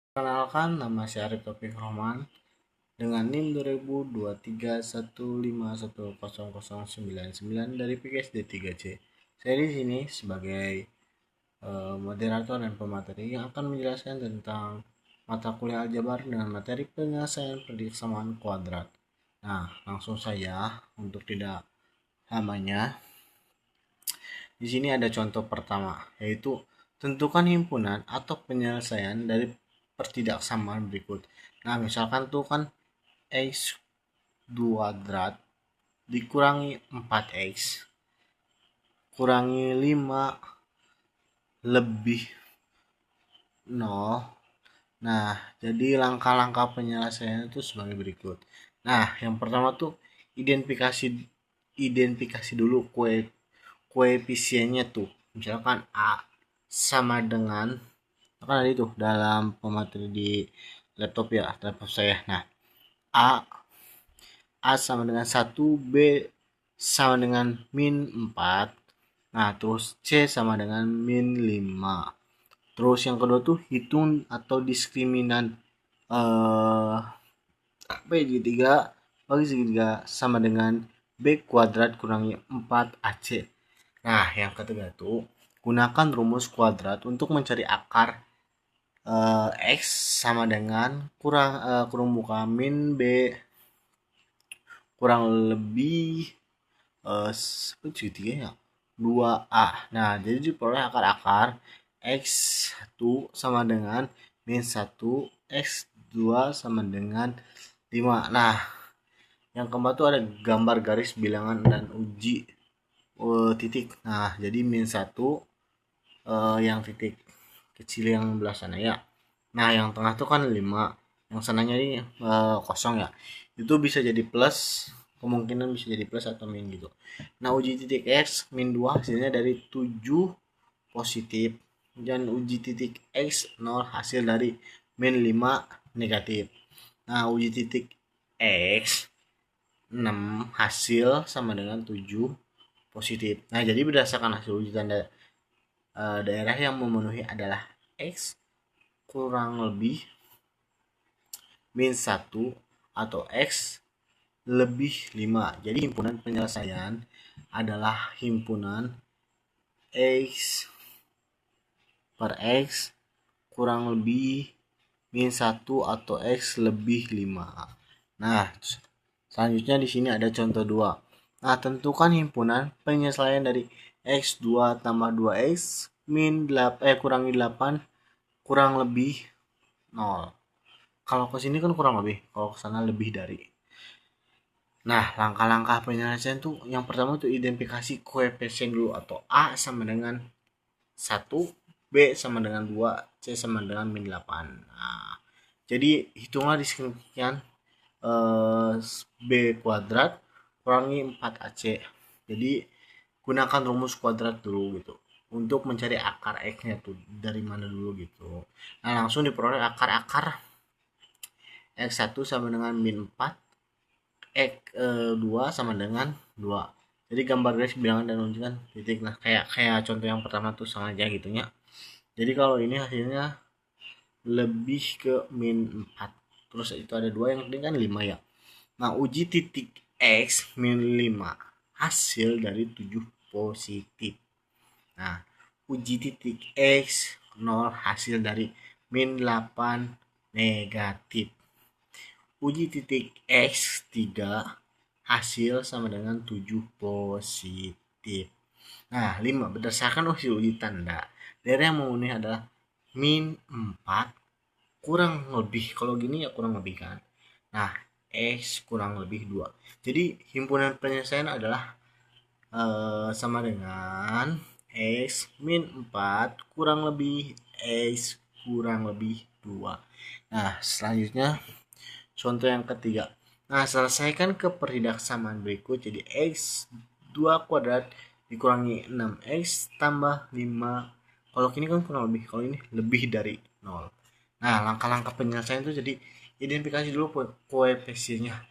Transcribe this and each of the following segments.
Perkenalkan, nama saya Arif Taufik Rohman dengan NIM 202315110099 dari PKSD 3C. Saya di sini sebagai moderator dan pemateri yang akan menjelaskan tentang mata kuliah aljabar dengan materi penyelesaian persamaan kuadrat. Nah, langsung saja untuk tidak lamanya. Di sini ada contoh pertama, yaitu tentukan himpunan atau penyelesaian dari pertidaksamaan berikut. Nah, misalkan tuh kan x kuadrat dikurangi 4x kurangi 5 lebih 0. Nah, jadi langkah-langkah penyelesaian itu sebagai berikut. Nah, yang pertama tuh identifikasi dulu koefisiennya tuh. Misalkan A sama dengan, kan ada itu dalam pemateri di laptop saya. Nah, A sama dengan 1, B sama dengan min 4. Nah, terus C sama dengan min 5. Terus yang kedua tuh hitung atau diskriminan B3 bagi segitiga sama dengan B kuadrat kurangi 4AC. Nah, yang ketiga tuh gunakan rumus kuadrat untuk mencari akar X sama dengan kurang muka min B kurang lebih segitiga ya 2A. Nah, jadi diperoleh akar-akar X1 sama dengan min 1, X2 sama dengan 5. Nah, yang keempat tuh ada gambar garis bilangan dan uji titik. Nah, jadi min 1 yang titik kecil yang belah sana ya. Nah, yang tengah tuh kan 5, yang sananya ini kosong ya. Itu bisa jadi plus, kemungkinan bisa jadi plus atau min gitu. Nah, uji titik X min 2 hasilnya dari 7 positif, dan uji titik X 0 hasil dari min 5 negatif. Nah, uji titik X 6 hasil sama dengan 7 positif. Nah, jadi berdasarkan hasil uji tanda daerah yang memenuhi adalah X kurang lebih min 1 atau X lebih 5. Jadi himpunan penyelesaian adalah himpunan X per X kurang lebih min 1 atau X lebih 5. Nah, selanjutnya di sini ada contoh 2. Nah, tentukan himpunan penyelesaian dari X2 tambah 2X min 8 kurangi 8 kurang lebih 0. Kalau ke sini kan kurang lebih, kalau ke sana lebih dari. Nah, langkah-langkah penyelesaian tuh yang pertama tuh identifikasi koefisien dulu, atau A sama dengan 1, B sama dengan 2, C sama dengan min 8. Nah, jadi hitunglah diskriminan B kuadrat kurangi 4AC. Jadi gunakan rumus kuadrat dulu gitu untuk mencari akar X-nya tuh dari mana dulu gitu. Nah, langsung diperoleh akar-akar X1 sama dengan min 4, X2 sama dengan 2. Jadi gambar garis bilangan dan unjukan titik. Nah, kayak contoh yang pertama tuh sengaja gitu ya. Jadi kalau ini hasilnya lebih ke min 4. Terus itu ada 2, yang penting kan 5 ya. Nah, uji titik X min 5 hasil dari 7 positif. Nah, uji titik X 0 hasil dari min 8 negatif. Uji titik X3 hasil sama dengan 7 positif. Nah, 5 berdasarkan hasil uji tanda daerah yang memenuhi adalah min 4 kurang lebih, kalau gini ya kurang lebih kan. Nah, X kurang lebih 2. Jadi himpunan penyelesaian adalah sama dengan X min 4 kurang lebih X kurang lebih 2. Nah, selanjutnya contoh yang ketiga. Nah, selesaikan kepertidaksamaan berikut. Jadi X 2 kuadrat dikurangi 6X tambah 5. Kalau ini kan kurang lebih, kalau ini lebih dari 0. Nah, langkah-langkah penyelesaian itu jadi identifikasi dulu koefisiennya.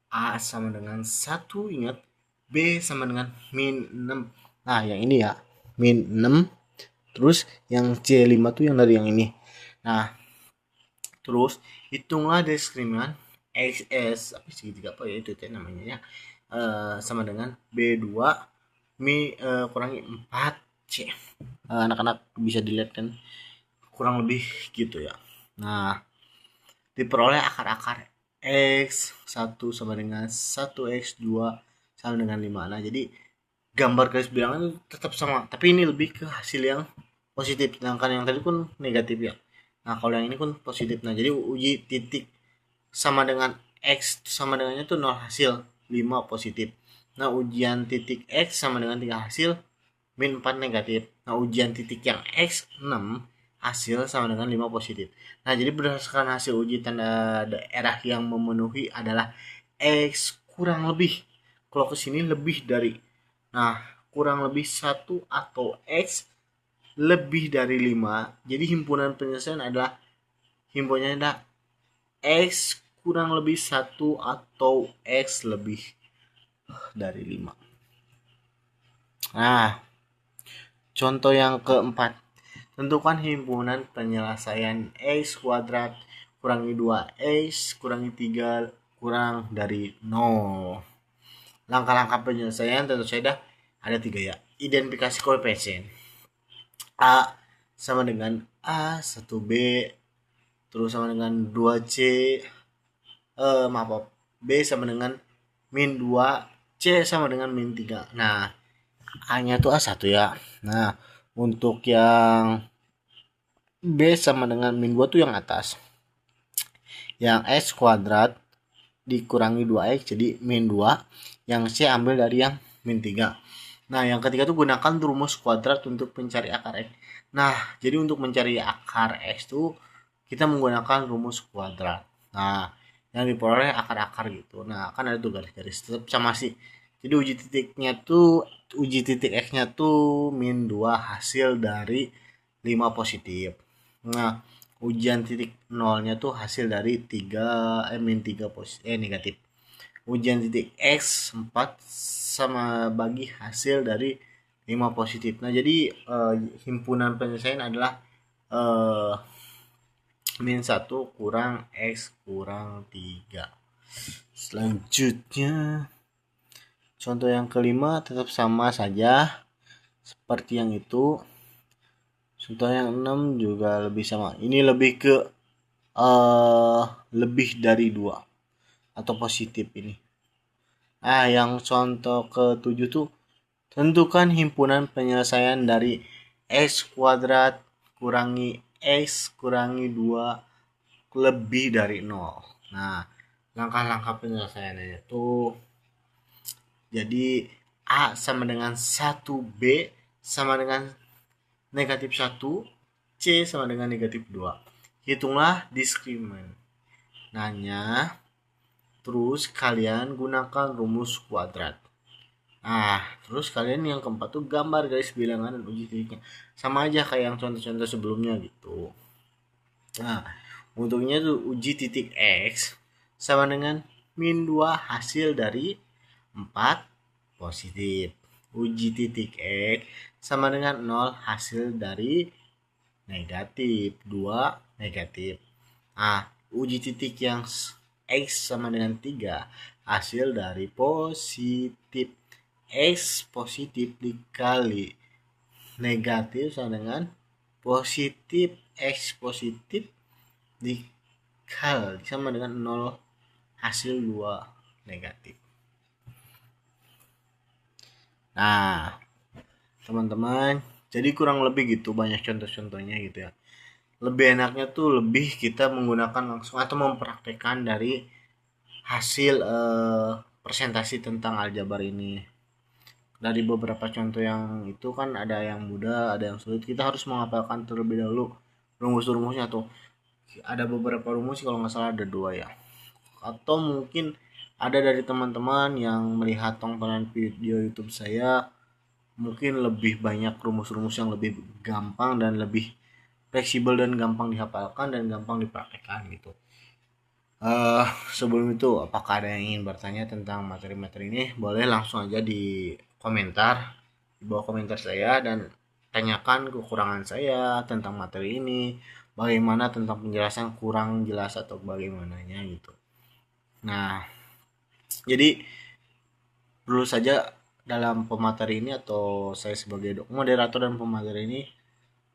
A sama dengan 1, ingat. B sama dengan min 6. Nah, yang ini ya, min 6. Terus yang C5 tuh yang dari yang ini. Nah, Terus hitunglah diskriminant XS apa segitiga apa ya itu namanya ya, sama dengan B2 kurangi 4C. Anak-anak bisa dilihat kan kurang lebih gitu ya. Nah, diperoleh akar-akar X1 sama dengan 1X2 sama dengan 5. Nah, jadi gambar garis bilangan itu tetap sama, tapi ini lebih ke hasil yang positif, sedangkan yang tadi pun negatif ya. Nah, kalau yang ini pun positif. Nah, jadi uji titik sama dengan X sama dengannya tuh 0 hasil, 5 positif. Nah, ujian titik X sama dengan 3 hasil, min 4 negatif. Nah, ujian titik yang X 6 hasil sama dengan 5 positif. Nah, jadi berdasarkan hasil uji tanda daerah yang memenuhi adalah X kurang lebih. Kalau ke sini lebih dari. Nah, kurang lebih 1 atau X lebih dari 5. Jadi himpunan penyelesaian adalah himpunannya adalah X kurang lebih 1 atau X lebih dari 5. Nah, contoh yang keempat. Tentukan himpunan penyelesaian X kuadrat kurangi 2X kurangi 3 kurang dari 0. Langkah-langkah penyelesaian tentu saja ada 3 ya. Identifikasi koefisien. A sama dengan A1B, terus sama dengan 2C, maaf, B sama dengan min 2, C sama dengan min 3. Nah, A-nya tuh A1 ya. Nah, untuk yang B sama dengan min 2 tuh yang atas. Yang X kuadrat dikurangi 2X jadi min 2. Yang C ambil dari yang min 3. Nah, yang ketiga tuh gunakan rumus kuadrat untuk mencari akar X. Nah, jadi untuk mencari akar X tuh kita menggunakan rumus kuadrat. Nah, yang diperoleh akar-akar gitu. Nah, kan ada tuh garis-garis tetap sama sih. Jadi uji titik X-nya tuh min 2 hasil dari 5 positif. Nah, ujian titik nolnya tuh hasil dari min 3 negatif. Ujian titik X 4 sama bagi hasil dari 5 positif. Nah, jadi himpunan penyelesaian adalah eh, min 1 kurang X kurang 3. Selanjutnya, contoh yang kelima tetap sama saja seperti yang itu. Contoh yang 6 juga lebih sama. Ini lebih ke lebih dari 2 atau positif ini. Nah, yang contoh ke-7 tuh tentukan himpunan penyelesaian dari X kuadrat kurangi X kurangi 2 lebih dari 0. Nah, langkah-langkah penyelesaiannya tuh jadi A sama dengan 1B sama dengan negatif 1, C sama dengan negatif 2. Hitunglah diskriminant. Nanya, terus kalian gunakan rumus kuadrat. Nah, terus kalian yang keempat tuh gambar garis bilangan dan uji titiknya. Sama aja kayak yang contoh-contoh sebelumnya gitu. Nah, untuknya tuh uji titik X sama dengan min 2 hasil dari 4 positif. Uji titik X sama dengan 0 hasil dari negatif 2 negatif. Nah, uji titik yang X sama dengan 3 hasil dari positif. X positif dikali negatif sama dengan positif X positif dikali sama dengan 0 hasil 2 negatif. Nah, teman-teman, jadi kurang lebih gitu banyak contoh-contohnya gitu ya. Lebih enaknya tuh lebih kita menggunakan langsung atau mempraktekkan dari hasil presentasi tentang aljabar ini. Dari beberapa contoh yang itu kan ada yang mudah, ada yang sulit. Kita harus menghafalkan terlebih dahulu rumus-rumusnya tuh. Ada beberapa rumus kalau nggak salah ada 2 ya. Atau mungkin ada dari teman-teman yang melihat tontonan video YouTube saya mungkin lebih banyak rumus-rumus yang lebih gampang dan lebih fleksibel dan gampang dihafalkan dan gampang dipraktekkan gitu. Sebelum itu, apakah ada yang ingin bertanya tentang materi-materi ini? Boleh langsung aja di komentar, di bawah komentar saya dan tanyakan kekurangan saya tentang materi ini. bagaimana tentang penjelasan kurang jelas atau bagaimananya gitu. Nah, jadi perlu saja dalam pemateri ini atau saya sebagai moderator dan pemateri ini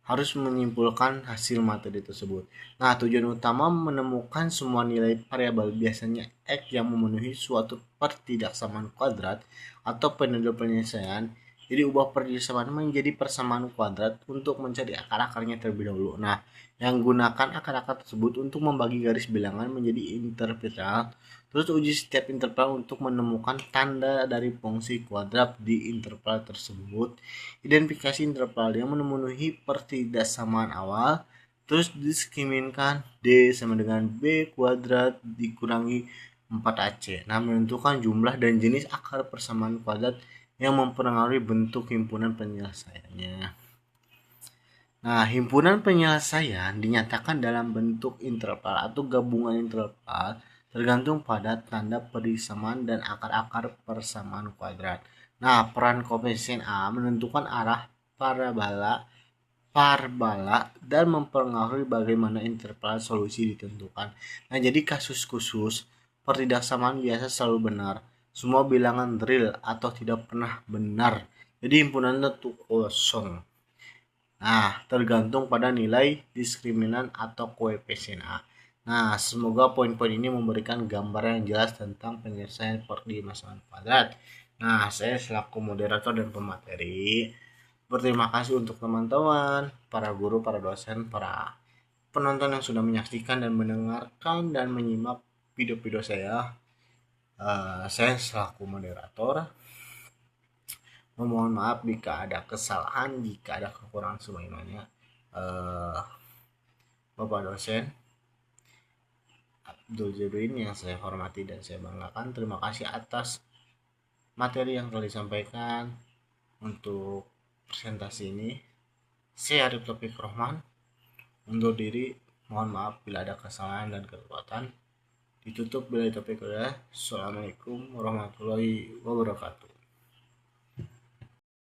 harus menyimpulkan hasil materi tersebut. Nah, tujuan utama menemukan semua nilai variabel biasanya X yang memenuhi suatu pertidaksamaan kuadrat atau penentu penyelesaian. Jadi ubah persamaan menjadi persamaan kuadrat untuk mencari akar-akarnya terlebih dahulu. Nah, yang gunakan akar-akar tersebut untuk membagi garis bilangan menjadi interval. Terus uji setiap interval untuk menemukan tanda dari fungsi kuadrat di interval tersebut. Identifikasi interval yang memenuhi pertidaksamaan awal. Terus diskriminkan D sama dengan B kuadrat dikurangi 4AC. Nah, menentukan jumlah dan jenis akar persamaan kuadrat yang mempengaruhi bentuk himpunan penyelesaiannya. Nah, himpunan penyelesaian dinyatakan dalam bentuk interval atau gabungan interval tergantung pada tanda persamaan dan akar-akar persamaan kuadrat. Nah, peran koefisien A menentukan arah parabola dan mempengaruhi bagaimana interval solusi ditentukan. Nah, jadi kasus khusus pertidaksamaan biasa selalu benar. Semua bilangan real atau tidak pernah benar. Jadi himpunan itu kosong. Nah, tergantung pada nilai diskriminan atau koefisien A. Nah, semoga poin-poin ini memberikan gambar yang jelas tentang penyelesaian permasalahan kuadrat. Nah, saya selaku moderator dan pemateri berterima kasih untuk teman-teman, para guru, para dosen, para penonton yang sudah menyaksikan dan mendengarkan dan menyimak video-video saya. Saya selaku moderator memohon maaf jika ada kesalahan, jika ada kekurangan sebagaimana. Bapak dosen Abdul Jabrin yang saya hormati dan saya banggakan, terima kasih atas materi yang telah disampaikan untuk presentasi ini. Saya Arif Topik Rohman undur diri, mohon maaf bila ada kesalahan dan kelewatan. Ditutup bila topik. Assalamualaikum warahmatullahi wabarakatuh.